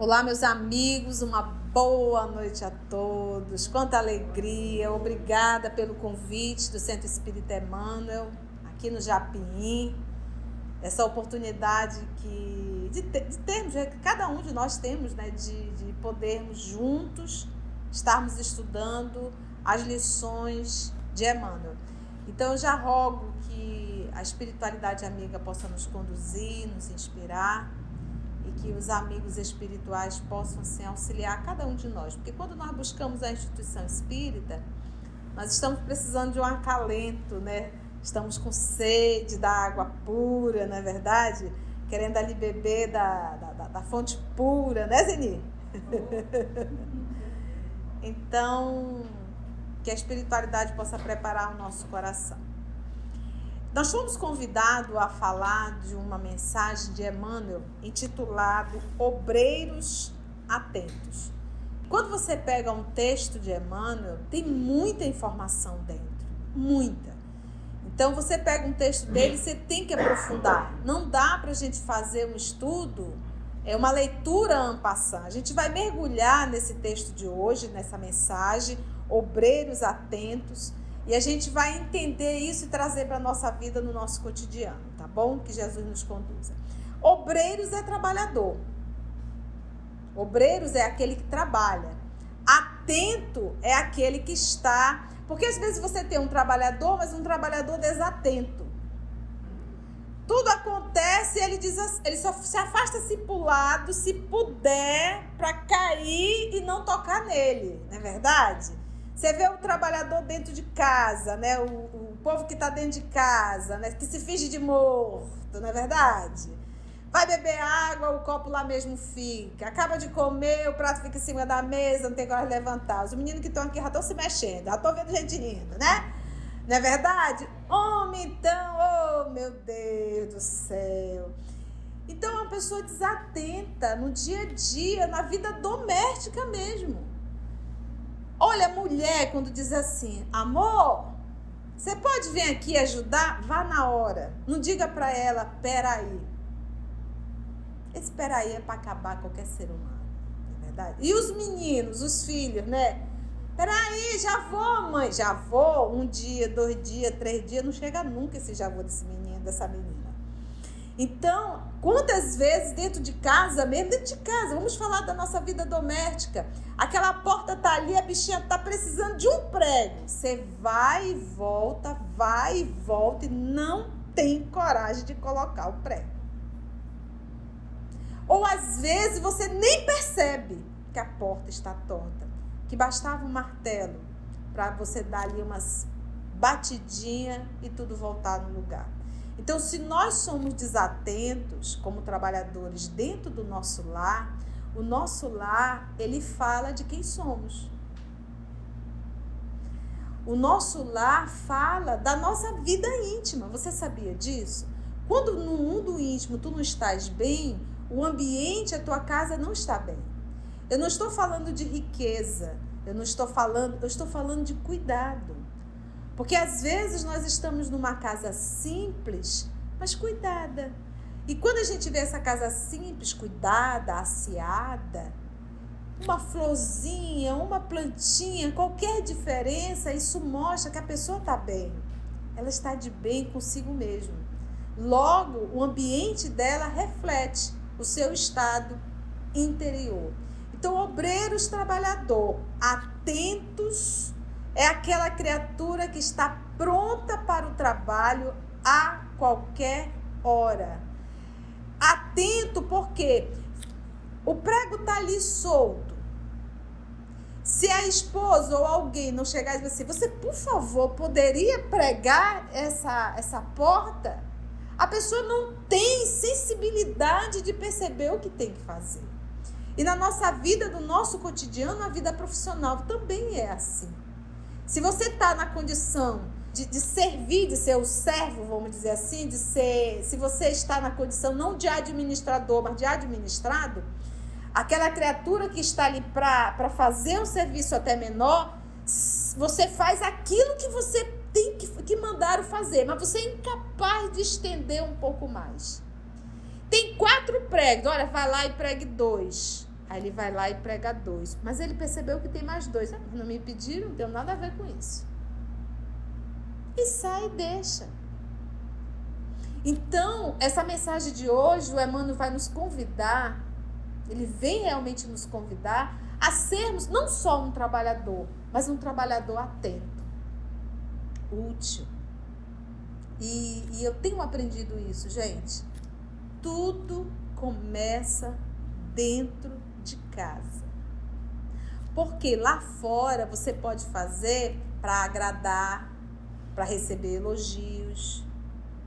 Olá, meus amigos, uma boa noite a todos. Quanta alegria, obrigada pelo convite do Centro Espírita Emmanuel, aqui no Japim. Essa oportunidade de termos, cada um de nós temos, né, de podermos juntos estarmos estudando as lições de Emmanuel. Então, eu já rogo que a espiritualidade amiga possa nos conduzir, nos inspirar, e que os amigos espirituais possam assim, auxiliar cada um de nós. Porque quando nós buscamos a instituição espírita, nós estamos precisando de um acalento, né? Estamos com sede da água pura, não é verdade? Querendo ali beber da fonte pura, né, Zeni? Então, que a espiritualidade possa preparar o nosso coração. Nós fomos convidados a falar de uma mensagem de Emmanuel intitulado Obreiros Atentos. Quando você pega um texto de Emmanuel, tem muita informação dentro, muita. Então, você pega um texto dele, você tem que aprofundar. Não dá para a gente fazer um estudo, uma leitura en passant. A gente vai mergulhar nesse texto de hoje, nessa mensagem, Obreiros Atentos, e a gente vai entender isso e trazer para a nossa vida no nosso cotidiano, tá bom? Que Jesus nos conduza. Obreiros é trabalhador. Obreiros é aquele que trabalha. Atento é aquele que está... Porque às vezes você tem um trabalhador, mas um trabalhador desatento. Tudo acontece e ele só se afasta assim pro lado, se puder, para cair e não tocar nele, não é verdade? Você vê o trabalhador dentro de casa, né? O povo que está dentro de casa, né? Que se finge de morto, não é verdade? Vai beber água, o copo lá mesmo fica. Acaba de comer, o prato fica em cima da mesa, não tem coragem de levantar. Os meninos que estão aqui já estão se mexendo, já estão vendo gente rindo, né? Não é verdade? Homem, então, oh meu Deus do céu. Então é uma pessoa desatenta no dia a dia, na vida doméstica mesmo. Olha, a mulher, quando diz assim, amor, você pode vir aqui ajudar? Vá na hora. Não diga para ela, peraí. Esse peraí é para acabar qualquer ser humano, não é verdade? E os meninos, os filhos, né? Peraí, já vou, mãe. Já vou, 1 dia, 2 dias, 3 dias, não chega nunca esse já vou desse menino, dessa menina. Então, quantas vezes dentro de casa, mesmo dentro de casa, vamos falar da nossa vida doméstica, aquela porta tá ali, a bichinha tá precisando de um prego. Você vai e volta e não tem coragem de colocar o prego. Ou às vezes você nem percebe que a porta está torta, que bastava um martelo para você dar ali umas batidinhas e tudo voltar no lugar. Então, se nós somos desatentos como trabalhadores dentro do nosso lar, o nosso lar, ele fala de quem somos. O nosso lar fala da nossa vida íntima. Você sabia disso? Quando no mundo íntimo tu não estás bem, o ambiente, a tua casa não está bem. Eu não estou falando de riqueza, eu estou falando de cuidado. Porque às vezes nós estamos numa casa simples, mas cuidada. E quando a gente vê essa casa simples, cuidada, asseada, uma florzinha, uma plantinha, qualquer diferença, isso mostra que a pessoa está bem. Ela está de bem consigo mesma. Logo, o ambiente dela reflete o seu estado interior. Então, obreiros trabalhador, atentos, é aquela criatura que está pronta para o trabalho a qualquer hora. Atento porque o prego está ali solto. Se a esposa ou alguém não chegar e dizer assim, você, por favor, poderia pregar essa porta? A pessoa não tem sensibilidade de perceber o que tem que fazer. E na nossa vida, no nosso cotidiano, a vida profissional também é assim. Se você está na condição de servir, de ser o servo, vamos dizer assim, se você está na condição não de administrador, mas de administrado, aquela criatura que está ali para fazer um serviço até menor, você faz aquilo que você tem que mandaram fazer, mas você é incapaz de estender um pouco mais. Tem 4 pregos, olha, vai lá e pregue 2. Aí ele vai lá e prega 2. Mas ele percebeu que tem mais 2. Não me pediram, não tem nada a ver com isso. E sai e deixa. Então, essa mensagem de hoje, o Emmanuel vai nos convidar, ele vem realmente nos convidar a sermos não só um trabalhador, mas um trabalhador atento, útil. E eu tenho aprendido isso, gente. Tudo começa dentro de casa. Porque lá fora você pode fazer para agradar, para receber elogios,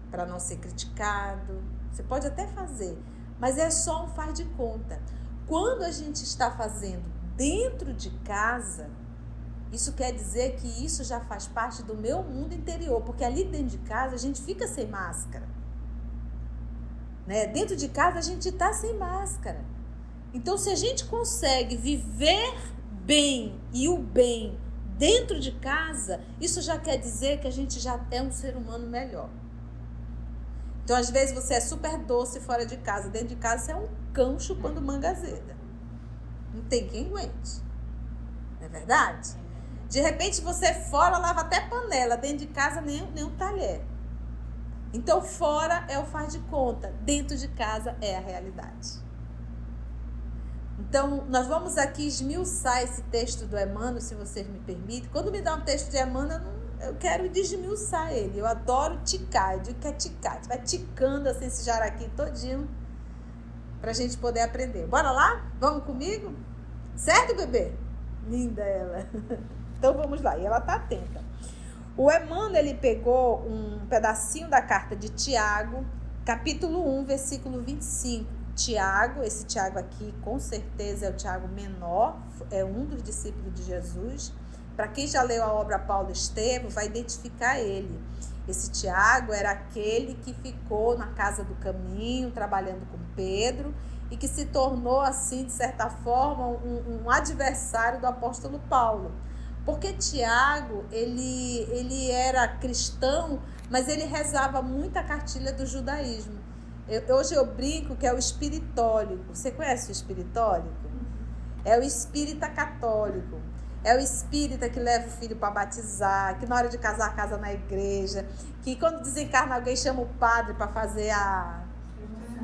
para não ser criticado. Você pode até fazer, mas é só um faz de conta. Quando a gente está fazendo dentro de casa, isso quer dizer que isso já faz parte do meu mundo interior, porque ali dentro de casa a gente fica sem máscara. Né? Dentro de casa a gente está sem máscara. Então, se a gente consegue viver bem e o bem dentro de casa, isso já quer dizer que a gente já é um ser humano melhor. Então, às vezes, você é super doce fora de casa. Dentro de casa, você é um cão chupando manga azeda. Não tem quem aguente. Não é verdade? De repente, você fora lava até panela. Dentro de casa, nem um talher. Então, fora é o faz de conta. Dentro de casa é a realidade. Então, nós vamos aqui esmiuçar esse texto do Emmanuel, se vocês me permitem. Quando me dá um texto de Emmanuel, eu quero desmiuçar ele. Eu adoro ticar, eu digo que é ticar. Vai ticando assim esse jaraqui todinho pra gente poder aprender. Bora lá? Vamos comigo? Certo, bebê? Linda ela. Então vamos lá. E ela tá atenta. O Emmanuel, ele pegou um pedacinho da carta de Tiago, capítulo 1, versículo 25. Tiago, esse Tiago aqui com certeza é o Tiago menor, é um dos discípulos de Jesus. Para quem já leu a obra Paulo Estevam, vai identificar ele. Esse Tiago era aquele que ficou na casa do caminho, trabalhando com Pedro, e que se tornou, assim, de certa forma, um adversário do apóstolo Paulo. Porque Tiago, ele era cristão, mas ele rezava muito a cartilha do judaísmo. Hoje eu brinco que é o espiritólico. Você conhece o espiritólico? É o espírita católico. É o espírita que leva o filho para batizar, que na hora de casar, casa na igreja, que quando desencarna alguém chama o padre para fazer a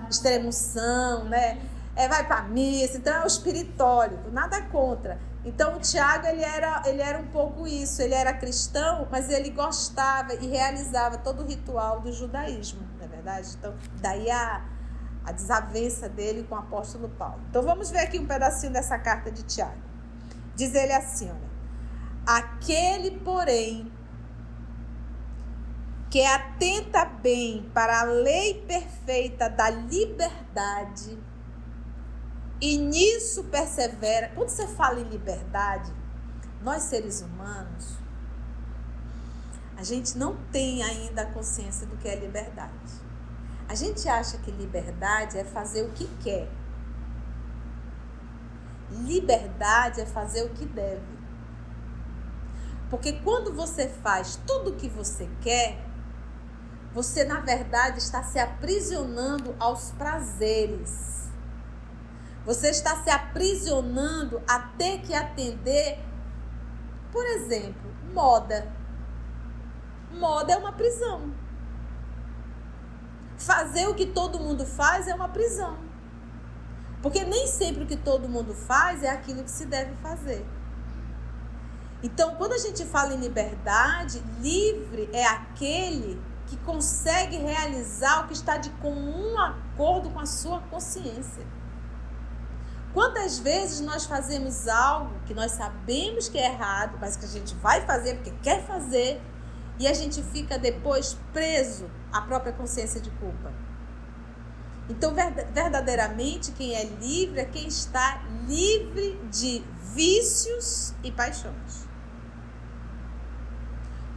extremunção, né? Vai para a missa. Então é o espiritólico, nada contra. Então o Tiago, ele era um pouco isso. Ele era cristão, mas ele gostava e realizava todo o ritual do judaísmo, não é verdade? Então daí a desavença dele com o apóstolo Paulo. Então vamos ver aqui um pedacinho dessa carta de Tiago. Diz ele assim, olha: aquele, porém, que atenta bem para a lei perfeita da liberdade e nisso persevera. Quando você fala em liberdade, nós seres humanos, a gente não tem ainda a consciência do que é liberdade. A gente acha que liberdade é fazer o que quer. Liberdade é fazer o que deve. Porque quando você faz tudo o que você quer, você, na verdade, está se aprisionando aos prazeres. Você está se aprisionando a ter que atender, por exemplo, moda. Moda é uma prisão. Fazer o que todo mundo faz é uma prisão. Porque nem sempre o que todo mundo faz é aquilo que se deve fazer. Então, quando a gente fala em liberdade, livre é aquele que consegue realizar o que está de comum acordo com a sua consciência. Quantas vezes nós fazemos algo que nós sabemos que é errado, mas que a gente vai fazer porque quer fazer, e a gente fica depois preso à própria consciência de culpa? Então, verdadeiramente, quem é livre é quem está livre de vícios e paixões.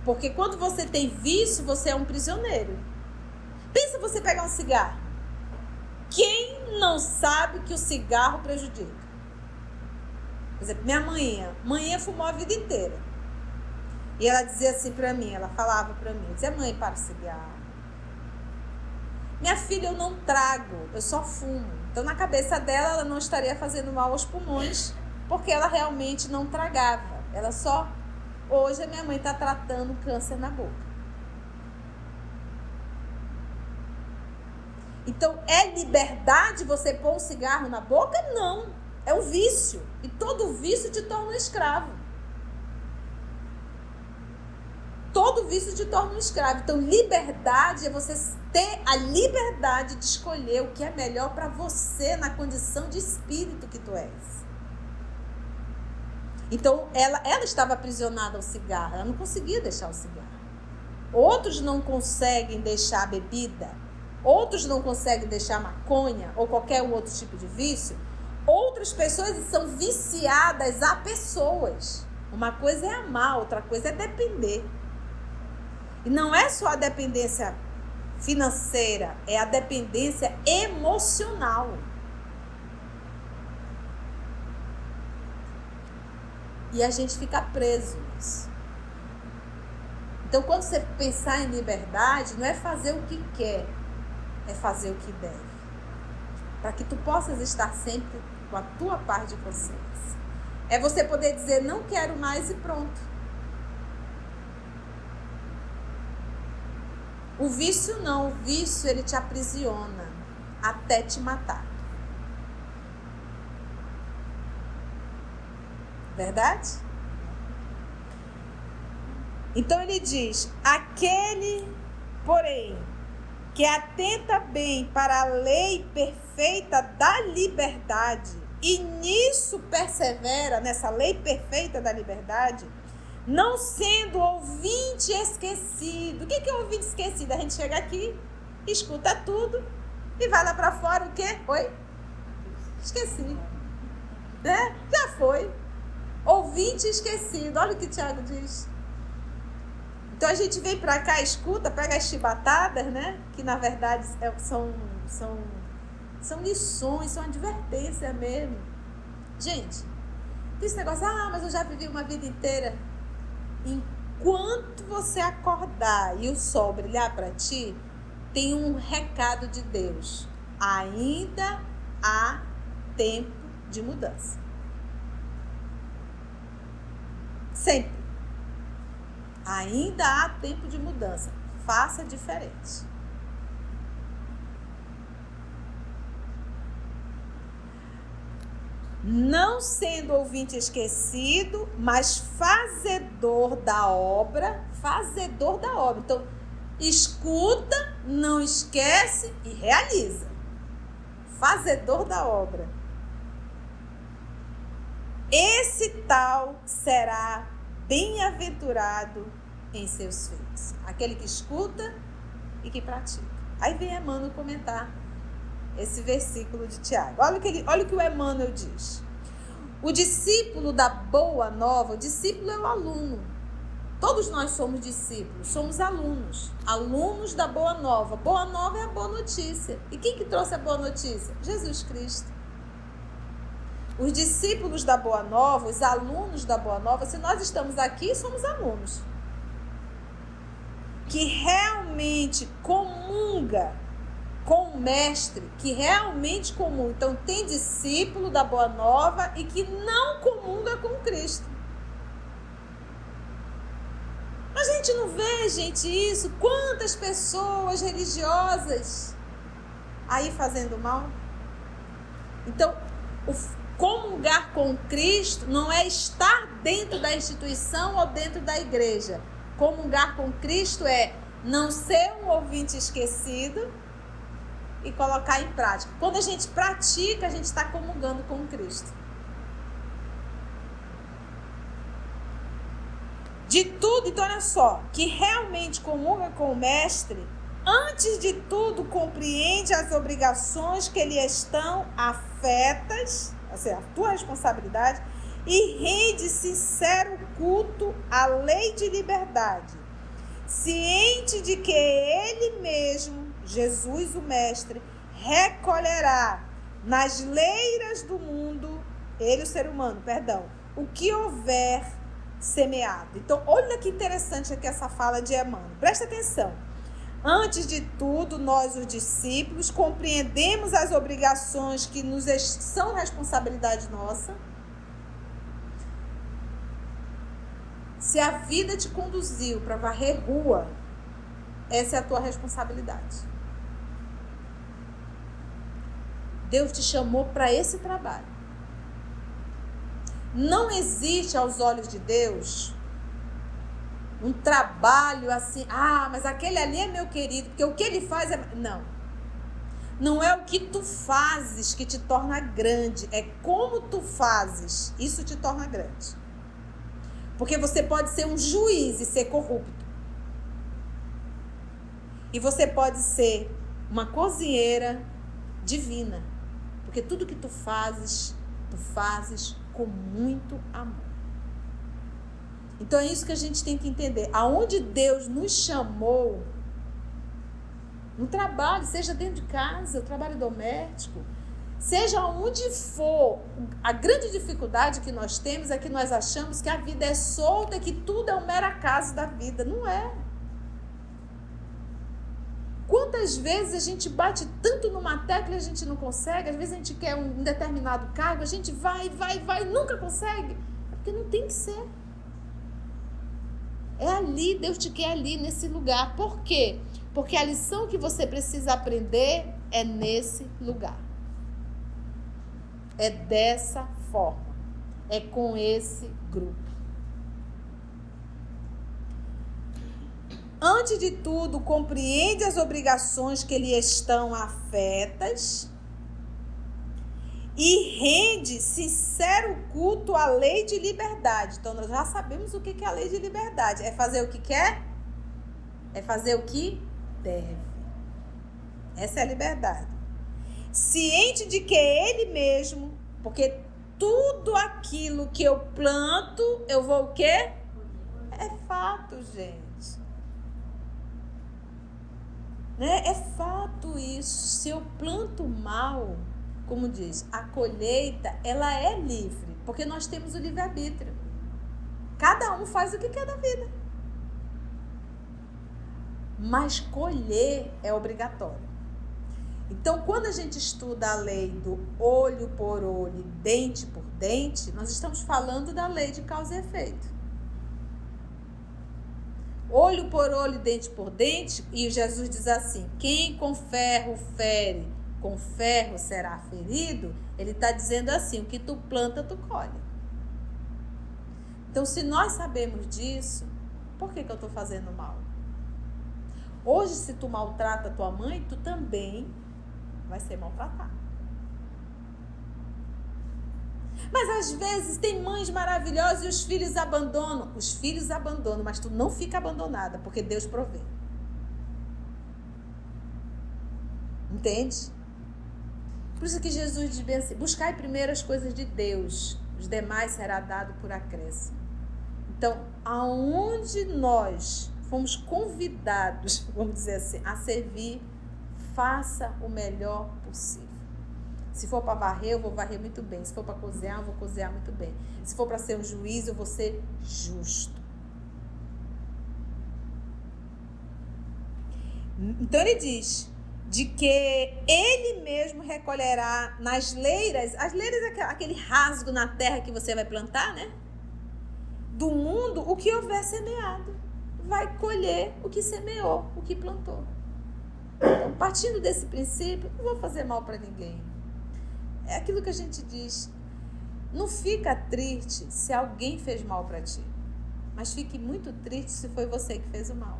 Porque quando você tem vício, você é um prisioneiro. Pensa você pegar um cigarro. Quem não sabe que o cigarro prejudica? Por exemplo, minha mãe fumou a vida inteira. E ela dizia assim pra mim, ela falava pra mim, dizia: mãe, para o cigarro. Minha filha, eu não trago, eu só fumo. Então, na cabeça dela, ela não estaria fazendo mal aos pulmões, porque ela realmente não tragava. Ela só... Hoje, a minha mãe está tratando câncer na boca. Então, é liberdade você pôr um cigarro na boca? Não. É um vício. E todo vício te torna um escravo. Todo vício te torna um escravo. Então, liberdade é você ter a liberdade de escolher o que é melhor para você na condição de espírito que tu és. Então, ela estava aprisionada ao cigarro. Ela não conseguia deixar o cigarro. Outros não conseguem deixar a bebida. Outros não conseguem deixar a maconha ou qualquer outro tipo de vício. Outras pessoas são viciadas a pessoas. Uma coisa é amar, outra coisa é depender. E não é só a dependência financeira, é a dependência emocional. E a gente fica preso nisso. Então, quando você pensar em liberdade, não é fazer o que quer, é fazer o que deve. Para que tu possas estar sempre com a tua paz de consciência. É você poder dizer, não quero mais e pronto. O vício não, o vício ele te aprisiona até te matar. Verdade? Então ele diz, aquele, porém, que atenta bem para a lei perfeita da liberdade e nisso persevera, nessa lei perfeita da liberdade, não sendo ouvinte esquecido. O que é ouvinte esquecido? A gente chega aqui, escuta tudo e vai lá para fora, o quê? Oi? Esqueci. Né? Já foi. Ouvinte esquecido. Olha o que o Tiago diz. Então a gente vem pra cá, escuta, pega as chibatadas, né? Que na verdade são lições, são advertência mesmo. Gente, tem esse negócio, mas eu já vivi uma vida inteira. Enquanto você acordar e o sol brilhar pra ti, tem um recado de Deus. Ainda há tempo de mudança. Sempre. Ainda há tempo de mudança. Faça diferente. Não sendo ouvinte esquecido, mas fazedor da obra. Fazedor da obra. Então, escuta, não esquece e realiza. Fazedor da obra. Esse tal será bem-aventurado em seus feitos. Aquele que escuta e que pratica. Aí vem Emmanuel comentar esse versículo de Tiago. Olha o que o Emmanuel diz. O discípulo da boa nova, o discípulo é o aluno. Todos nós somos discípulos, somos alunos. Alunos da boa nova. Boa nova é a boa notícia. E quem que trouxe a boa notícia? Jesus Cristo. Os discípulos da Boa Nova, os alunos da Boa Nova, se nós estamos aqui, somos alunos. Que realmente comunga com o mestre, que realmente comunga. Então, tem discípulo da Boa Nova e que não comunga com Cristo. A gente não vê, gente, isso. Quantas pessoas religiosas aí fazendo mal? Então, comungar com Cristo não é estar dentro da instituição ou dentro da igreja. Comungar com Cristo é não ser um ouvinte esquecido e colocar em prática. Quando a gente pratica, a gente está comungando com Cristo. De tudo, então olha só, que realmente comunga com o Mestre, antes de tudo compreende as obrigações que lhe estão afetas, assim, a tua responsabilidade, e rende sincero culto à lei de liberdade, ciente de que ele mesmo, Jesus o Mestre, recolherá nas leiras do mundo, ele o ser humano, perdão, o que houver semeado. Então, olha que interessante aqui essa fala de Emmanuel. Presta atenção. Antes de tudo, nós, os discípulos, compreendemos as obrigações que são responsabilidade nossa. Se a vida te conduziu para varrer rua, essa é a tua responsabilidade. Deus te chamou para esse trabalho. Não existe aos olhos de Deus um trabalho assim, mas aquele ali é meu querido, porque o que ele faz é... Não é o que tu fazes que te torna grande, é como tu fazes, isso te torna grande. Porque você pode ser um juiz e ser corrupto. E você pode ser uma cozinheira divina, porque tudo que tu fazes com muito amor. Então é isso que a gente tem que entender. Aonde Deus nos chamou, no trabalho, seja dentro de casa, o trabalho doméstico, seja onde for, a grande dificuldade que nós temos é que nós achamos que a vida é solta, que tudo é um mero acaso da vida. Não é. Quantas vezes a gente bate tanto numa tecla e a gente não consegue? Às vezes a gente quer um determinado cargo, a gente vai, nunca consegue. É porque não tem que ser. É ali, Deus te quer ali, nesse lugar. Por quê? Porque a lição que você precisa aprender é nesse lugar. É dessa forma. É com esse grupo. Antes de tudo, compreende as obrigações que lhe estão afetas e rende sincero culto à lei de liberdade. Então, nós já sabemos o que é a lei de liberdade. É fazer o que quer? É fazer o que deve. Essa é a liberdade. Ciente de que ele mesmo, porque tudo aquilo que eu planto, eu vou o quê? É fato, gente. Né? É fato isso. Se eu planto mal, como diz, a colheita, ela é livre, porque nós temos o livre-arbítrio. Cada um faz o que quer da vida. Mas colher é obrigatório. Então, quando a gente estuda a lei do olho por olho, dente por dente, nós estamos falando da lei de causa e efeito. Olho por olho, dente por dente, e Jesus diz assim, quem com ferro fere, com ferro será ferido. Ele está dizendo assim, o que tu planta, tu colhe. Então, se nós sabemos disso, por que eu estou fazendo mal? Hoje, se tu maltrata tua mãe, tu também vai ser maltratado. Mas às vezes tem mães maravilhosas e os filhos abandonam. Os filhos abandonam, mas tu não fica abandonada, porque Deus provê. Entende? Por isso que Jesus diz bem assim, buscai primeiro as coisas de Deus, os demais será dado por acréscimo. Então, aonde nós fomos convidados, vamos dizer assim, a servir, faça o melhor possível. Se for para varrer, eu vou varrer muito bem. Se for para cozinhar, eu vou cozinhar muito bem. Se for para ser um juiz, eu vou ser justo. Então ele diz, de que ele mesmo recolherá nas leiras, as leiras é aquele rasgo na terra que você vai plantar, né? Do mundo, o que houver semeado. Vai colher o que semeou, o que plantou. Então, partindo desse princípio, não vou fazer mal para ninguém. É aquilo que a gente diz. Não fica triste se alguém fez mal para ti. Mas fique muito triste se foi você que fez o mal.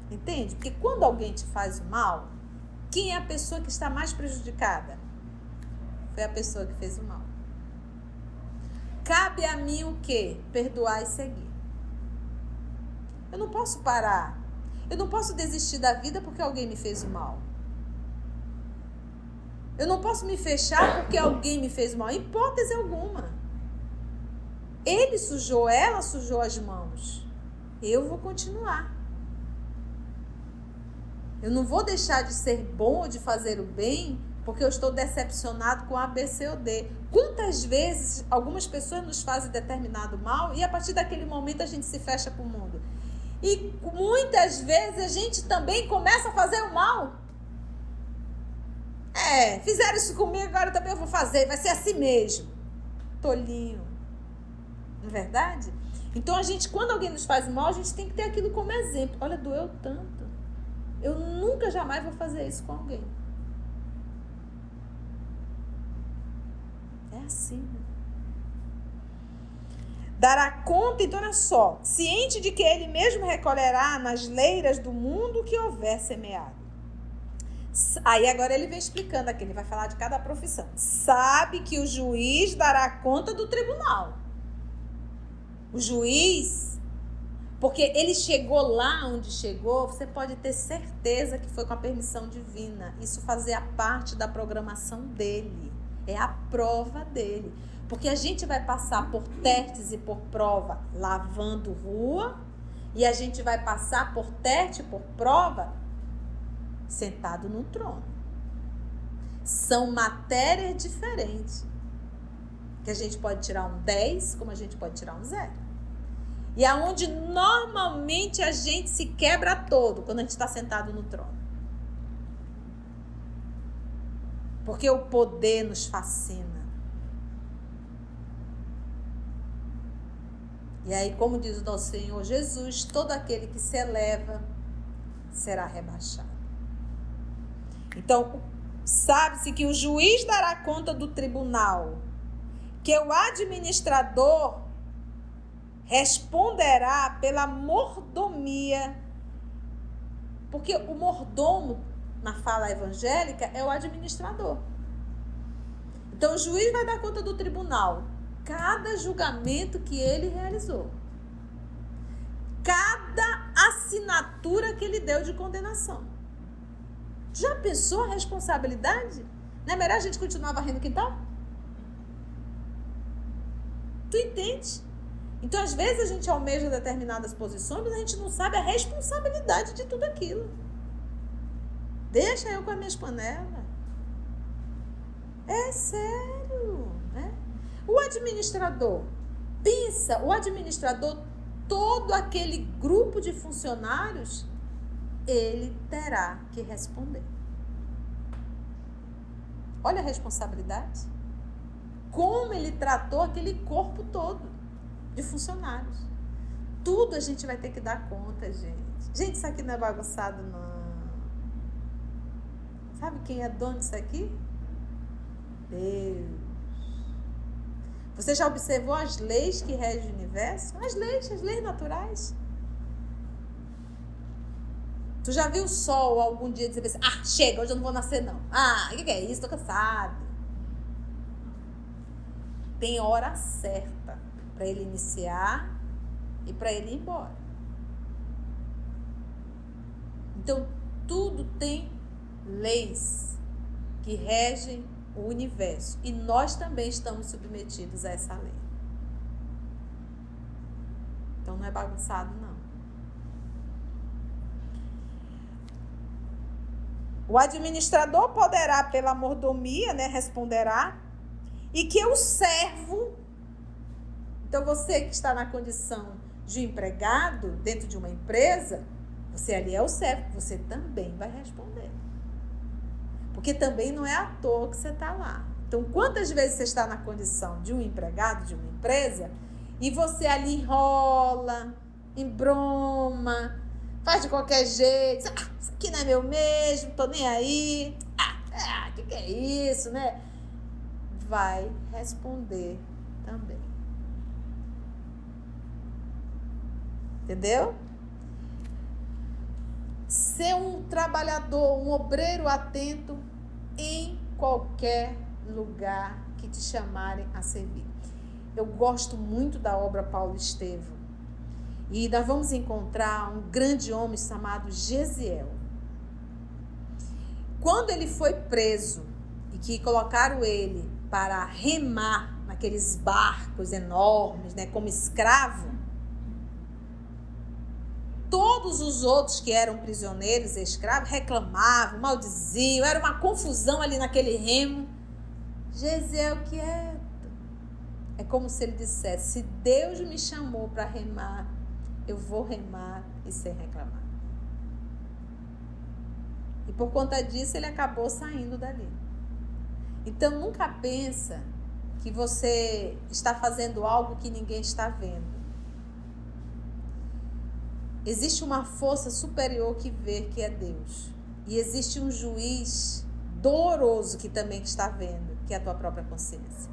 Entende? Porque quando alguém te faz o mal, quem é a pessoa que está mais prejudicada? Foi a pessoa que fez o mal. Cabe a mim o quê? Perdoar e seguir. Eu não posso parar. Eu não posso desistir da vida porque alguém me fez o mal. Eu não posso me fechar porque alguém me fez mal, em hipótese alguma. Ele sujou, ela sujou as mãos. Eu vou continuar. Eu não vou deixar de ser bom ou de fazer o bem porque eu estou decepcionado com A, B, C ou D. Quantas vezes algumas pessoas nos fazem determinado mal e a partir daquele momento a gente se fecha para o mundo? E muitas vezes a gente também começa a fazer o mal. Fizeram isso comigo, agora também eu vou fazer, vai ser assim mesmo. Tolinho. Não é verdade? Então quando alguém nos faz mal, a gente tem que ter aquilo como exemplo. Olha, doeu tanto. Eu nunca, jamais vou fazer isso com alguém. É assim, né? Dará conta, então olha só, ciente de que ele mesmo recolherá nas leiras do mundo o que houver semeado. Aí agora ele vem explicando aqui, ele vai falar de cada profissão. Sabe que o juiz dará conta do tribunal. O juiz, porque ele chegou lá onde chegou, você pode ter certeza que foi com a permissão divina. Isso fazia parte da programação dele. É a prova dele. Porque a gente vai passar por testes e por prova lavando rua, e a gente vai passar por teste e por prova sentado no trono. São matérias diferentes. Que a gente pode tirar um 10, como a gente pode tirar um 0. E aonde normalmente a gente se quebra todo quando a gente está sentado no trono. Porque o poder nos fascina. E aí, como diz o nosso Senhor Jesus, todo aquele que se eleva será rebaixado. Então, sabe-se que o juiz dará conta do tribunal, que o administrador responderá pela mordomia, porque o mordomo, na fala evangélica, é o administrador. Então, o juiz vai dar conta do tribunal, cada julgamento que ele realizou, cada assinatura que ele deu de condenação. Já pensou a responsabilidade? Não é melhor a gente continuar varrendo o quintal? Tu entende? Então, às vezes, a gente almeja determinadas posições, mas a gente não sabe a responsabilidade de tudo aquilo. Deixa eu com as minhas panelas. É sério, né? O administrador, pensa, o administrador, todo aquele grupo de funcionários, ele terá que responder. Olha a responsabilidade. Como ele tratou aquele corpo todo de funcionários. Tudo a gente vai ter que dar conta, gente. Gente, isso aqui não é bagunçado, não. Sabe quem é dono disso aqui? Deus. Você já observou as leis que regem o universo? As leis naturais. Tu já viu o sol algum dia dizer assim, chega, hoje eu não vou nascer não. O que é isso? Tô cansado. Tem hora certa para ele iniciar e para ele ir embora. Então, tudo tem leis que regem o universo. E nós também estamos submetidos a essa lei. Então, não é bagunçado, não. O administrador poderá, pela mordomia, responderá, e que o servo, então você que está na condição de empregado dentro de uma empresa, você ali é o servo, você também vai responder. Porque também não é à toa que você está lá. Então, quantas vezes você está na condição de um empregado de uma empresa e você ali enrola, embroma, faz de qualquer jeito, isso aqui não é meu mesmo, tô nem aí, que é isso, né? Vai responder também. Entendeu? Ser um trabalhador, um obreiro atento em qualquer lugar que te chamarem a servir. Eu gosto muito da obra Paulo Estevam. E nós vamos encontrar um grande homem chamado Gesiel. Quando ele foi preso e que colocaram ele para remar naqueles barcos enormes, como escravo, todos os outros que eram prisioneiros e escravos reclamavam, maldiziam, era uma confusão ali naquele remo. Gesiel quieto. É como se ele dissesse, se Deus me chamou para remar, eu vou remar e sem reclamar. E por conta disso, ele acabou saindo dali. Então, nunca pensa que você está fazendo algo que ninguém está vendo. Existe uma força superior que vê, que é Deus. E existe um juiz doloroso que também está vendo, que é a tua própria consciência.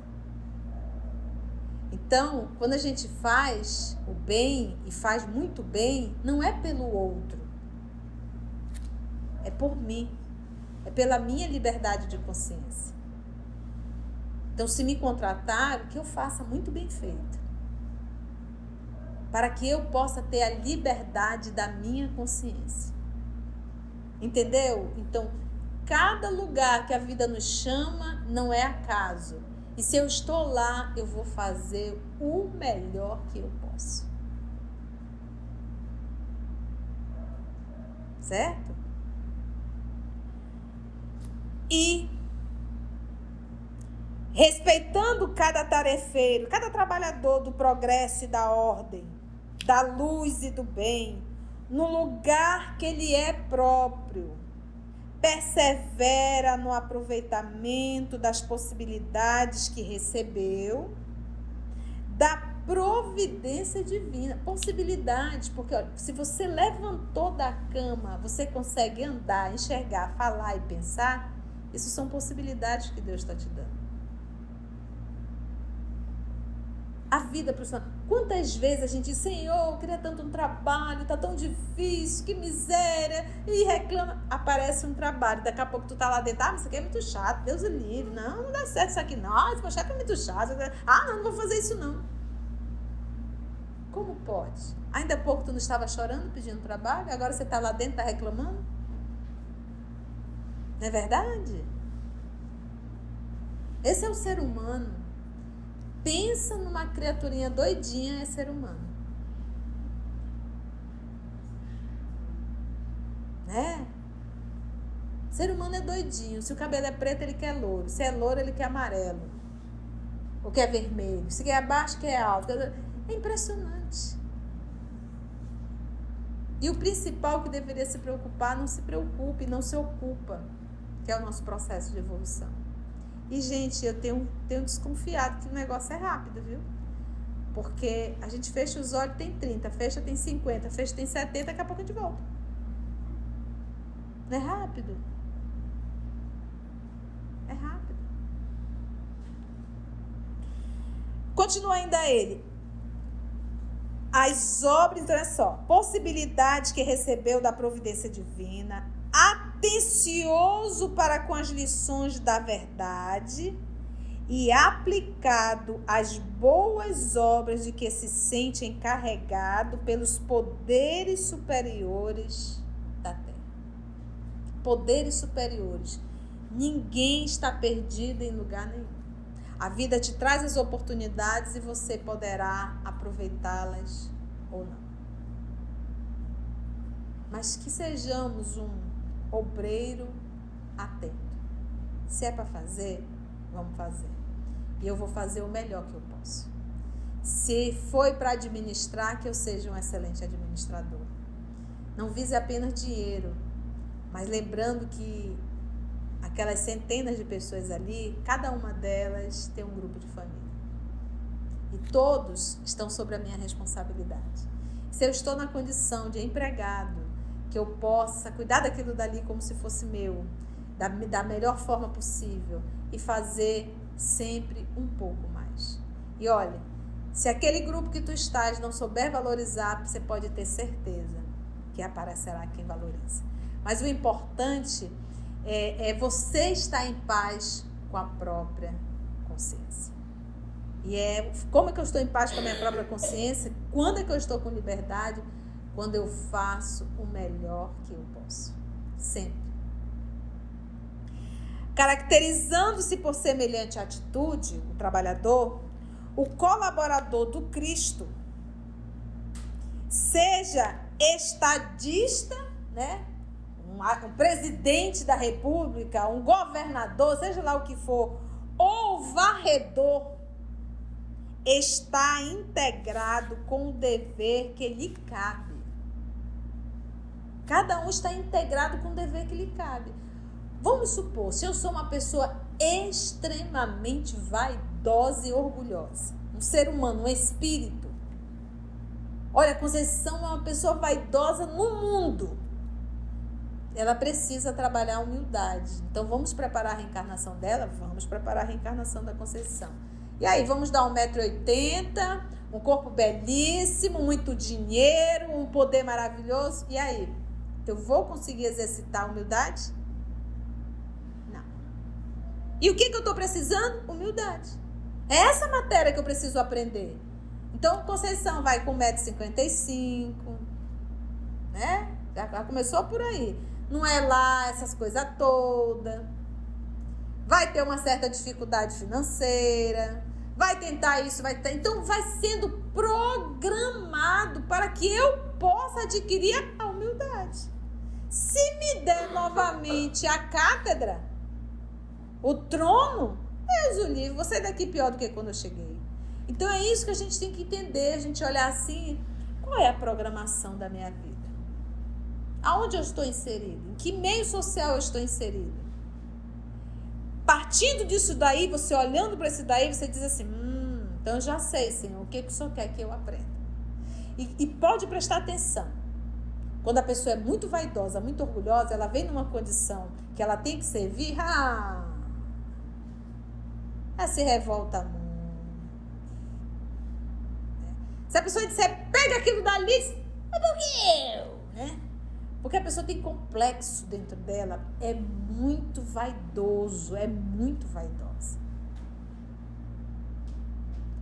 Então, quando a gente faz o bem e faz muito bem, não é pelo outro. É por mim. É pela minha liberdade de consciência. Então, se me contrataram, que eu faça muito bem feito. Para que eu possa ter a liberdade da minha consciência. Entendeu? Então, cada lugar que a vida nos chama não é acaso. E se eu estou lá, eu vou fazer o melhor que eu posso. Certo? E respeitando cada tarefeiro, cada trabalhador do progresso e da ordem, da luz e do bem, no lugar que ele é próprio, persevera no aproveitamento das possibilidades que recebeu, da providência divina. Possibilidades, porque olha, se você levantou da cama, você consegue andar, enxergar, falar e pensar, isso são possibilidades que Deus está te dando. A vida profissional. Quantas vezes a gente diz, Senhor, eu queria tanto um trabalho, tá tão difícil, que miséria, e reclama. Aparece um trabalho, daqui a pouco tu tá lá dentro, mas isso aqui é muito chato, Deus o livre, não dá certo isso aqui não, esse meu chefe é muito chato, não vou fazer isso não. Como pode? Ainda há pouco tu não estava chorando, pedindo trabalho, agora você tá lá dentro, tá reclamando? Não é verdade? Esse é o ser humano. Pensa numa criaturinha doidinha, é ser humano. Né? Ser humano é doidinho. Se o cabelo é preto, ele quer louro. Se é louro, ele quer amarelo. Ou quer vermelho. Se quer baixo, quer alto. É impressionante. E o principal que deveria se preocupar, não se preocupe, não se ocupa. Que é o nosso processo de evolução. E, gente, eu tenho desconfiado que o negócio é rápido, viu? Porque a gente fecha os olhos, tem 30, fecha, tem 50, fecha, tem 70, daqui a pouco a gente volta. Não é rápido? É rápido. Continua ainda ele. As obras, então é só, possibilidades que recebeu da providência divina, atencioso para com as lições da verdade e aplicado às boas obras de que se sente encarregado pelos poderes superiores da terra. Poderes superiores. Ninguém está perdido em lugar nenhum. A vida te traz as oportunidades e você poderá aproveitá-las ou não. Mas que sejamos um obreiro atento. Se é para fazer, vamos fazer. E eu vou fazer o melhor que eu posso. Se foi para administrar, que eu seja um excelente administrador. Não vise apenas dinheiro, mas lembrando que aquelas centenas de pessoas ali, cada uma delas tem um grupo de família. E todos estão sobre a minha responsabilidade. Se eu estou na condição de empregado, que eu possa cuidar daquilo dali como se fosse meu, da melhor forma possível e fazer sempre um pouco mais. E olha, se aquele grupo que tu estás não souber valorizar, você pode ter certeza que aparecerá quem valoriza. Mas o importante é você estar em paz com a própria consciência. E como é que eu estou em paz com a minha própria consciência? Quando é que eu estou com liberdade? Quando eu faço o melhor que eu posso. Sempre. Caracterizando-se por semelhante atitude, o trabalhador, o colaborador do Cristo, seja estadista, né? Um presidente da república, um governador, seja lá o que for, ou varredor, está integrado com o dever que lhe cabe. Cada um está integrado com o dever que lhe cabe. Vamos supor, se eu sou uma pessoa extremamente vaidosa e orgulhosa, um ser humano, um espírito. Olha, a Conceição é uma pessoa vaidosa no mundo. Ela precisa trabalhar a humildade. Então, vamos preparar a reencarnação dela? Vamos preparar a reencarnação da Conceição. E aí, vamos dar 1,80 m, um corpo belíssimo, muito dinheiro, um poder maravilhoso. E aí, eu vou conseguir exercitar a humildade? Não. E o que eu estou precisando? Humildade. É essa matéria que eu preciso aprender. Então, Conceição vai com 1,55 m, né? Já começou por aí. Não é lá essas coisas todas. Vai ter uma certa dificuldade financeira. Vai tentar isso, vai tentar. Então, vai sendo programado para que eu possa adquirir a humildade. Se me der novamente a cátedra, o trono, Deus o livre, vou sair daqui pior do que quando eu cheguei. Então, é isso que a gente tem que entender. A gente olhar assim, qual é a programação da minha vida? Aonde eu estou inserido? Em que meio social eu estou inserido? Partindo disso daí, você olhando para isso daí, você diz assim, então eu já sei, Senhor, o que o Senhor quer que eu aprenda. E pode prestar atenção. Quando a pessoa é muito vaidosa, muito orgulhosa, ela vem numa condição que ela tem que servir, ela se revolta muito. Se a pessoa disser, pega aquilo dali, mas por que eu? Né? Porque a pessoa tem complexo dentro dela, é muito vaidoso, é muito vaidosa.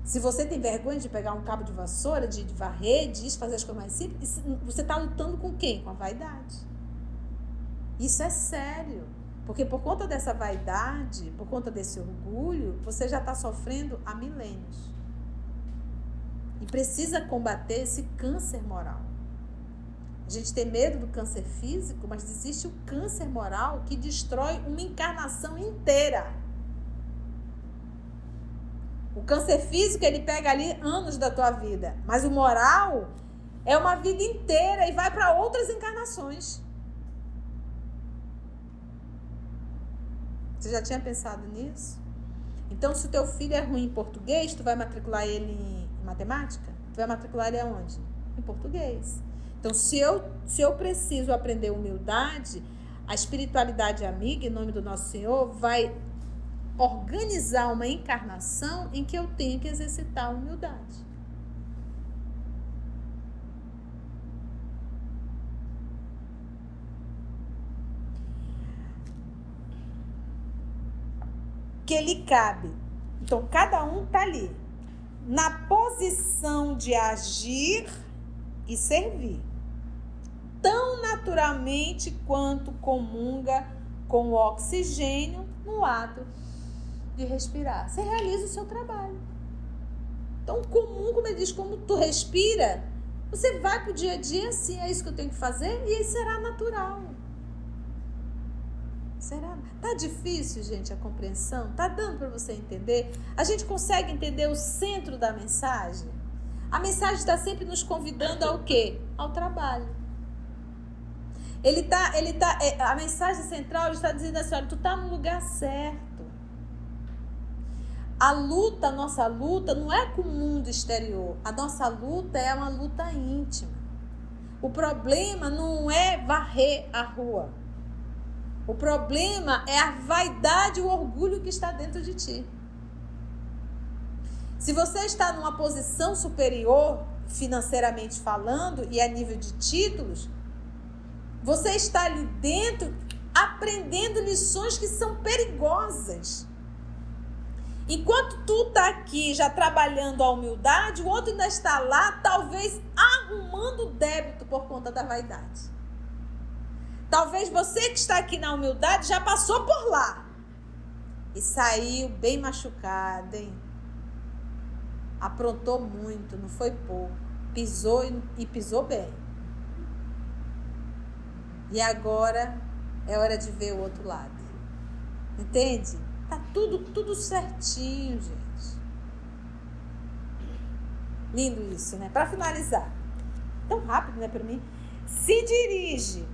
Se você tem vergonha de pegar um cabo de vassoura, de varrer, de fazer as coisas mais simples, você está lutando com quem? Com a vaidade. Isso é sério. Porque por conta dessa vaidade, por conta desse orgulho, você já está sofrendo há milênios. E precisa combater esse câncer moral. A gente tem medo do câncer físico, mas existe o câncer moral que destrói uma encarnação inteira. O câncer físico, ele pega ali anos da tua vida, mas o moral é uma vida inteira e vai para outras encarnações. Você já tinha pensado nisso? Então, se o teu filho é ruim em português, tu vai matricular ele em matemática? Tu vai matricular ele aonde? Em português. Então, se eu preciso aprender humildade, a espiritualidade amiga, em nome do nosso Senhor, vai organizar uma encarnação em que eu tenho que exercitar a humildade. Que lhe cabe. Então, cada um está ali, na posição de agir e servir, tão naturalmente quanto comunga com o oxigênio no ato de respirar. Você realiza o seu trabalho. Então, comum, como ele diz, como tu respira, você vai pro dia a dia assim, é isso que eu tenho que fazer, e aí será natural. Será? Tá difícil, gente, a compreensão? Tá dando para você entender? A gente consegue entender o centro da mensagem? A mensagem está sempre nos convidando ao quê? Ao trabalho. A mensagem central está dizendo assim, olha, tu tá no lugar certo. A nossa luta não é com o mundo exterior. A nossa luta é uma luta íntima. O problema não é varrer a rua. O problema é a vaidade e o orgulho que está dentro de ti. Se você está numa posição superior, financeiramente falando, e a nível de títulos, você está ali dentro aprendendo lições que são perigosas. Enquanto tu está aqui já trabalhando a humildade, o outro ainda está lá, talvez arrumando débito por conta da vaidade. Talvez você que está aqui na humildade já passou por lá e saiu bem machucado, hein? Aprontou muito, não foi pouco. Pisou e pisou bem. E agora é hora de ver o outro lado. Entende? Tá tudo certinho, gente. Lindo isso, né? Para finalizar. Tão rápido, né, para mim? Se dirige,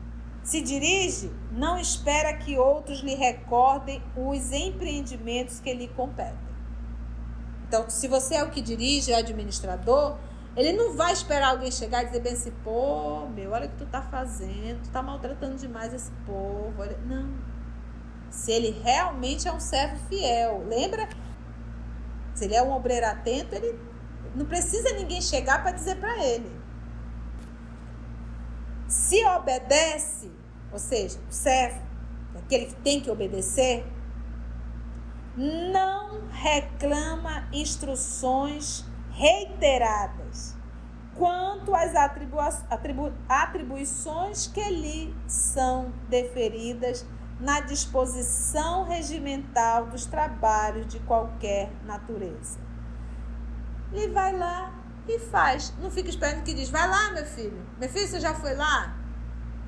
não espera que outros lhe recordem os empreendimentos que lhe competem. Então, se você é o que dirige, é o administrador, ele não vai esperar alguém chegar e dizer bem assim, pô, meu, olha o que tu tá fazendo, tu tá maltratando demais esse povo. Olha. Não. Se ele realmente é um servo fiel, lembra? Se ele é um obreiro atento, ele não precisa ninguém chegar para dizer para ele. Se obedece, ou seja, o servo, aquele que tem que obedecer, não reclama instruções reiteradas quanto às atribuições que lhe são deferidas na disposição regimental dos trabalhos de qualquer natureza. Ele vai lá e faz. Não fica esperando que diz, vai lá, meu filho. Meu filho, você já foi lá?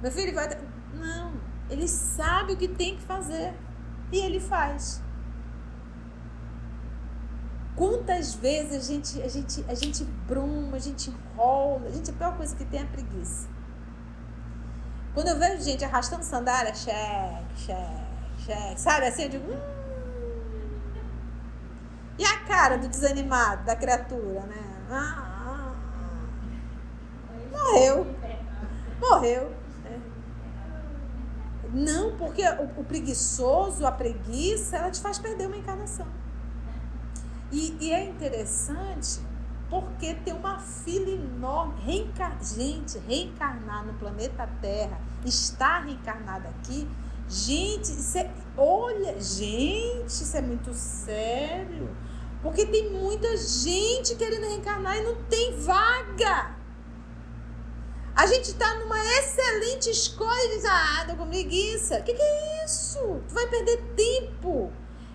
Meu filho vai... Não, ele sabe o que tem que fazer e ele faz. Quantas vezes a gente bruma, a gente enrola, a pior coisa que tem é a preguiça. Quando eu vejo gente arrastando sandália, cheque, sabe assim, eu digo... E a cara do desanimado, da criatura, né? Morreu. Não, porque o preguiçoso, a preguiça, ela te faz perder uma encarnação. E é interessante porque tem uma fila enorme. Gente, reencarnar no planeta Terra, estar reencarnado aqui, gente, isso é muito sério. Porque tem muita gente querendo reencarnar e não tem vaga. A gente está numa excelente escola e diz, tô com preguiça. O que é isso? Tu vai perder tempo.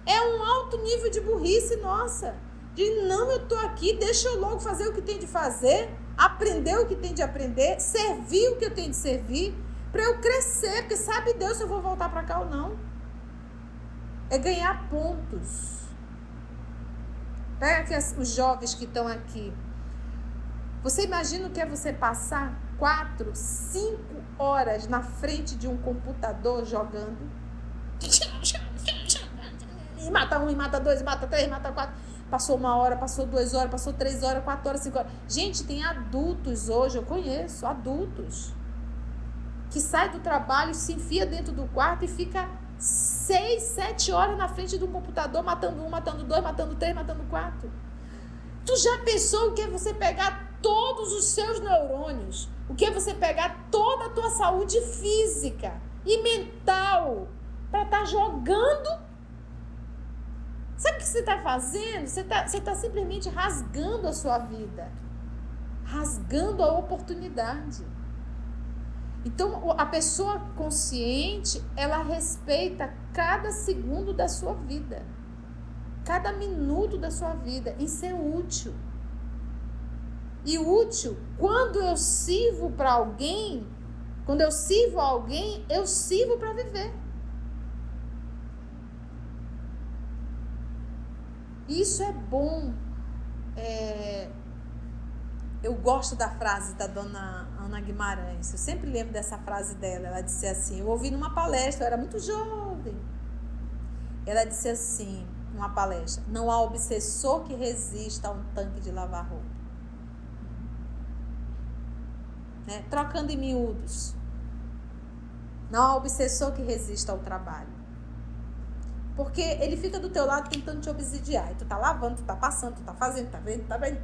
É um alto nível de burrice, nossa. De não, eu tô aqui, deixa eu logo fazer o que tem de fazer, aprender o que tem de aprender, servir o que eu tenho de servir, para eu crescer, porque sabe Deus se eu vou voltar para cá ou não. É ganhar pontos. Pega aqui os jovens que estão aqui. Você imagina o que é você passar 4, 5 horas na frente de um computador jogando? E mata 1, e mata 2, e mata 3, e mata 4. Passou 1 hora, passou 2 horas, passou 3 horas, 4 horas, 5 horas. Gente, tem adultos hoje, eu conheço adultos, que sai do trabalho, se enfia dentro do quarto e fica 6, 7 horas na frente de um computador, matando 1, matando 2, matando 3, matando 4. Tu já pensou o que é você pegar todos os seus neurônios? O que é você pegar toda a tua saúde física e mental para estar jogando? Sabe o que você está fazendo? Você tá simplesmente rasgando a sua vida. Rasgando a oportunidade. Então, a pessoa consciente, ela respeita cada segundo da sua vida. Cada minuto da sua vida em ser útil. E útil, quando eu sirvo para alguém, quando eu sirvo a alguém, eu sirvo para viver. Isso é bom. Eu gosto da frase da dona Ana Guimarães. Eu sempre lembro dessa frase dela. Ela disse assim, eu ouvi numa palestra, eu era muito jovem. Ela disse assim, numa palestra, não há obsessor que resista a um tanque de lavar roupa. Trocando em miúdos. Não há obsessor que resista ao trabalho. Porque ele fica do teu lado tentando te obsidiar. E tu tá lavando, tu tá passando, tu tá fazendo, tá vendo, tá vendo.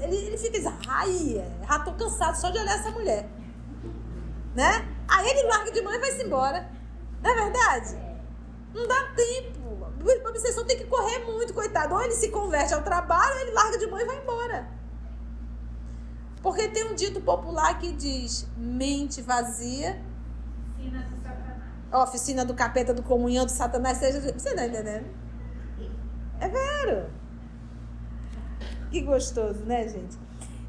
Ele fica dizendo, já tô cansado só de olhar essa mulher. Né? Aí ele larga de mão e vai-se embora. Não é verdade? Não dá tempo. O obsessor tem que correr muito, coitado. Ou ele se converte ao trabalho, ou ele larga de mão e vai embora. Porque tem um dito popular que diz, mente vazia... Oficina do capeta, do comunhão, do satanás, seja... Você não tá entendendo? É vero. Que gostoso, né, gente?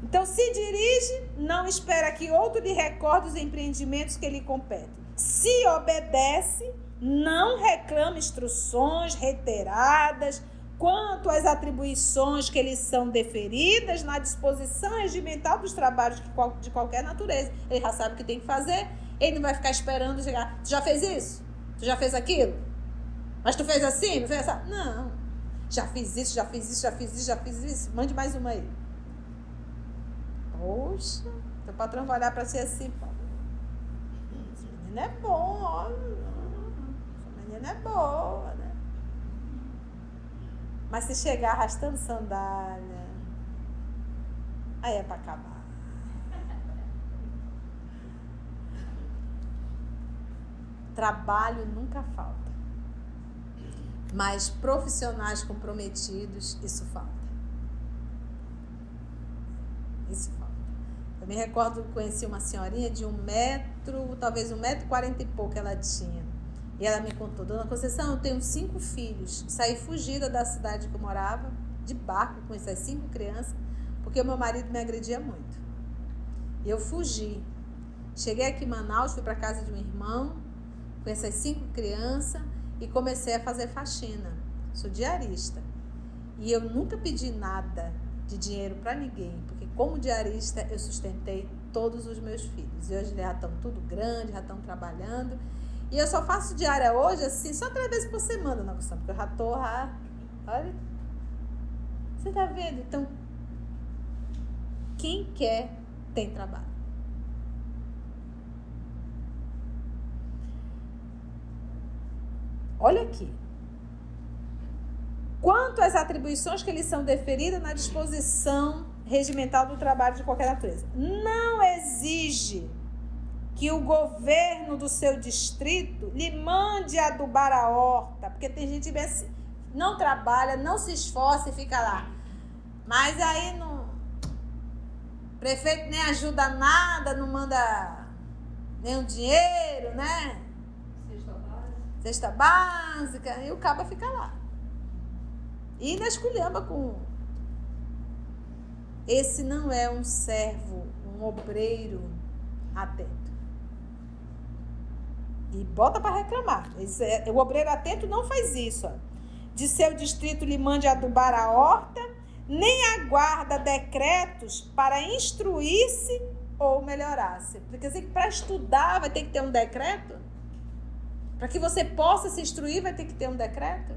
Então, se dirige, não espera que outro lhe recorde os empreendimentos que lhe competem. Se obedece, não reclama instruções reiteradas quanto às atribuições que lhes são deferidas na disposição regimental dos trabalhos de qualquer natureza. Ele já sabe o que tem que fazer, ele não vai ficar esperando chegar. Tu já fez isso? Tu já fez aquilo? Mas tu fez assim? Não fez assim? Não. Já fiz isso, já fiz isso, já fiz isso, já fiz isso. Mande mais uma aí. Poxa, teu patrão vai olhar pra si assim, pô. Esse menino é bom, ó. Essa menina é boa, né? Mas se chegar arrastando sandália, aí é para acabar. Trabalho nunca falta. Mas profissionais comprometidos, isso falta. Isso falta. Eu me recordo que conheci uma senhorinha de 1 metro, talvez 1,40 m e pouco ela tinha. E ela me contou, Dona Conceição, eu tenho 5 filhos. Saí fugida da cidade que eu morava, de barco, com essas 5 crianças, porque o meu marido me agredia muito. E eu fugi. Cheguei aqui em Manaus, fui para casa de um irmão, com essas 5 crianças, e comecei a fazer faxina. Sou diarista. E eu nunca pedi nada de dinheiro para ninguém, porque como diarista eu sustentei todos os meus filhos. E hoje eles já estão tudo grande, já estão trabalhando. E eu só faço diária hoje, assim, só 3 vezes por semana, na questão, porque eu já tô, olha. Você tá vendo? Então, quem quer tem trabalho. Olha aqui. Quanto às atribuições que lhes são deferidas na disposição regimental do trabalho de qualquer natureza. Não exige que o governo do seu distrito lhe mande adubar a horta, porque tem gente que não trabalha, não se esforça e fica lá. Mas aí não, o prefeito nem ajuda nada, não manda nenhum dinheiro, né? Cesta básica, e o caba fica lá. E ainda esculhamba com... Esse não é um servo, um obreiro atento. E bota para reclamar. O obreiro atento não faz isso. Ó. De seu distrito lhe mande adubar a horta, nem aguarda decretos para instruir-se ou melhorar-se. Porque assim, para estudar vai ter que ter um decreto? Para que você possa se instruir vai ter que ter um decreto?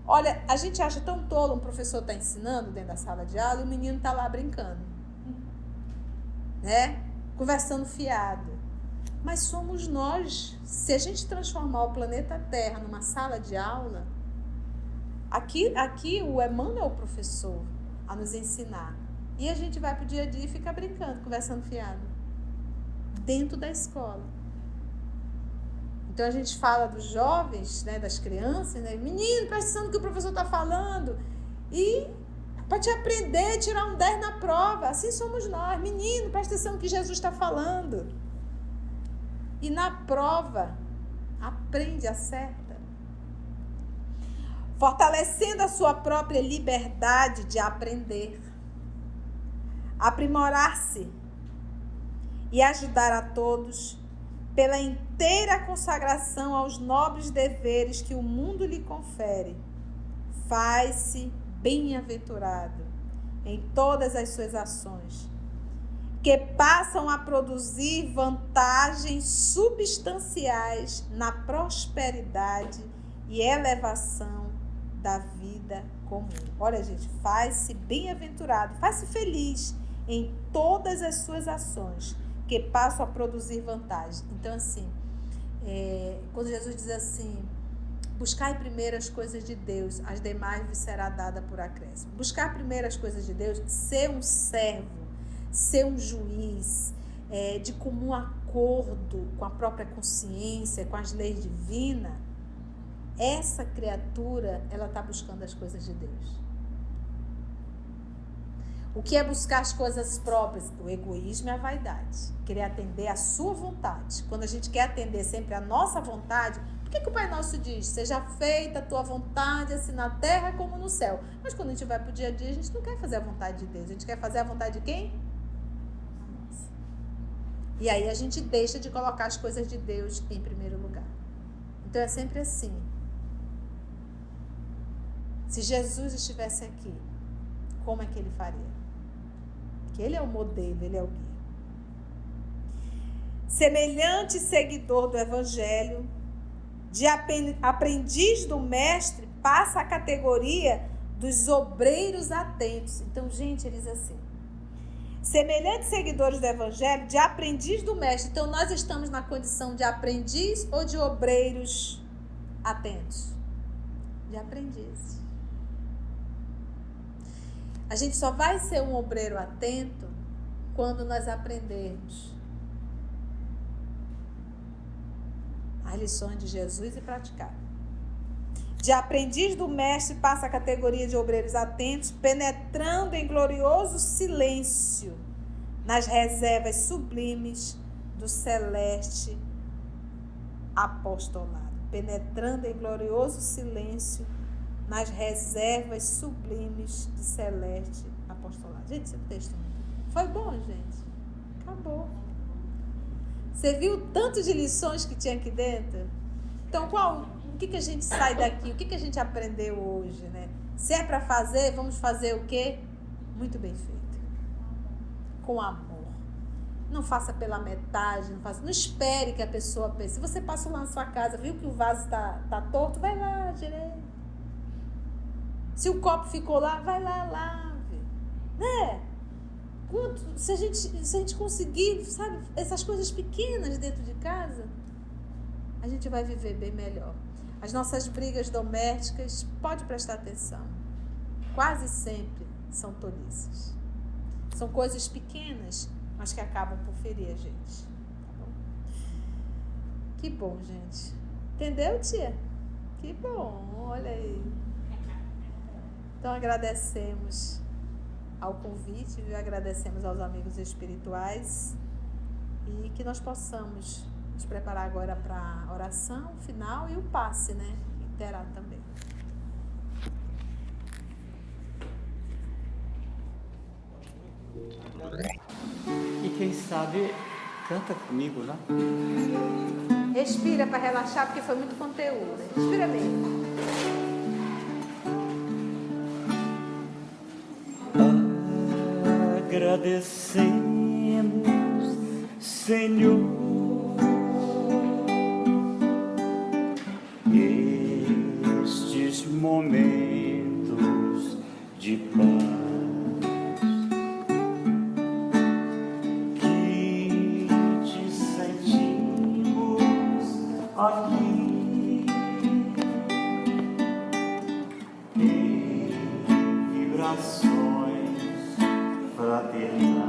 Olha, a gente acha tão tolo, um professor está ensinando dentro da sala de aula e o menino está lá brincando. Né? Conversando fiado. Mas somos nós. Se a gente transformar o planeta Terra numa sala de aula, aqui o Emmanuel é o professor a nos ensinar. E a gente vai para o dia a dia e fica brincando, conversando fiado. Dentro da escola. Então a gente fala dos jovens, né, das crianças, né? Menino, presta atenção no que o professor está falando. E para te aprender, tirar um 10 na prova. Assim somos nós. Menino, presta atenção no que Jesus está falando. E na prova, aprende, acerta. Fortalecendo a sua própria liberdade de aprender. Aprimorar-se e ajudar a todos pela inteira consagração aos nobres deveres que o mundo lhe confere. Faz-se bem-aventurado em todas as suas ações, que passam a produzir vantagens substanciais na prosperidade e elevação da vida comum. Olha, gente, faz-se bem-aventurado, faz-se feliz em todas as suas ações, que passam a produzir vantagem. Então, assim, quando Jesus diz assim, buscai primeiro as coisas de Deus, as demais vos será dada por acréscimo. Buscar primeiro as coisas de Deus, ser um servo, ser um juiz, de comum acordo com a própria consciência, com as leis divinas, essa criatura, ela está buscando as coisas de Deus. O que é buscar as coisas próprias? O egoísmo e a vaidade. Querer atender a sua vontade. Quando a gente quer atender sempre a nossa vontade, por que o Pai Nosso diz? Seja feita a tua vontade, assim na terra como no céu. Mas quando a gente vai para o dia a dia, a gente não quer fazer a vontade de Deus. A gente quer fazer a vontade de quem? A nossa. E aí a gente deixa de colocar as coisas de Deus em primeiro lugar. Então é sempre assim. Se Jesus estivesse aqui, como é que ele faria? Porque ele é o modelo, ele é o guia. Semelhante seguidor do Evangelho, de aprendiz do mestre, passa a categoria dos obreiros atentos. Então, gente, ele diz assim: semelhantes seguidores do Evangelho, de aprendiz do mestre. Então, nós estamos na condição de aprendiz ou de obreiros atentos? De aprendiz. A gente só vai ser um obreiro atento quando nós aprendermos as lições de Jesus e praticar. De aprendiz do mestre passa a categoria de obreiros atentos, penetrando em glorioso silêncio nas reservas sublimes do celeste apostolado. Penetrando em glorioso silêncio nas reservas sublimes do celeste apostolado. Gente, esse texto foi bom, gente. Acabou. Você viu o tanto de lições que tinha aqui dentro? Então, o que a gente sai daqui? O que a gente aprendeu hoje, né? Se é para fazer, vamos fazer o quê? Muito bem feito. Com amor. Não faça pela metade, não espere que a pessoa pense. Se você passa lá na sua casa, viu que o vaso tá torto, vai lá direito. Se o copo ficou lá, vai lá, lave. Né? Se a gente conseguir, sabe, essas coisas pequenas dentro de casa, a gente vai viver bem melhor. As nossas brigas domésticas, pode prestar atenção, quase sempre são tolices. São coisas pequenas, mas que acabam por ferir a gente. Tá bom? Que bom, gente. Entendeu, tia? Que bom, olha aí. Então agradecemos ao convite, viu? Agradecemos aos amigos espirituais e que nós possamos nos preparar agora para a oração final e o passe, né? Que terá também. E quem sabe canta comigo, né? Respira para relaxar, porque foi muito conteúdo. Respira mesmo. Agradecemos, Senhor, estes momentos de paz que te sentimos aqui em vibrações fraternais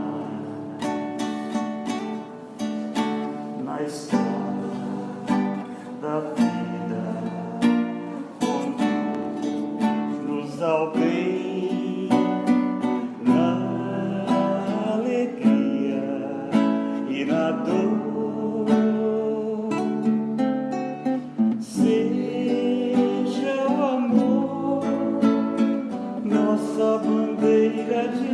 na estrada da vida, conduz-nos ao bem, na alegria e na dor. Seja o amor nossa bandeira de luz.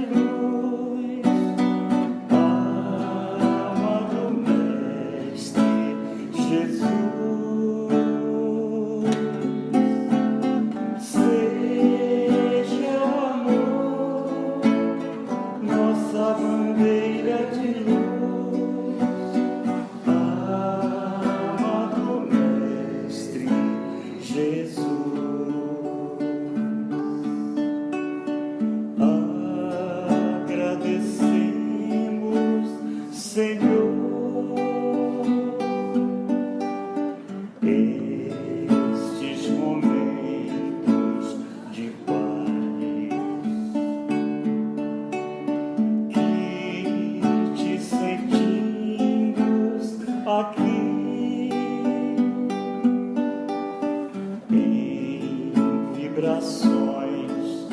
Vibrações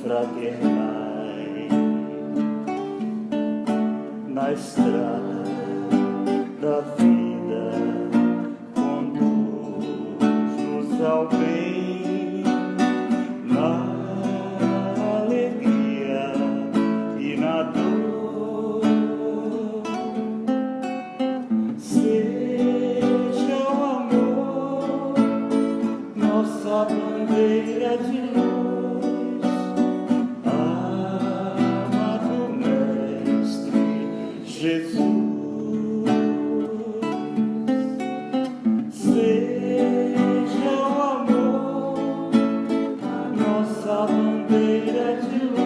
fraternais na estrada da vida, conduz-nos ao bem, na alegria e na dor. Seja o amor nossa bandeira de luz. bandeira de luz.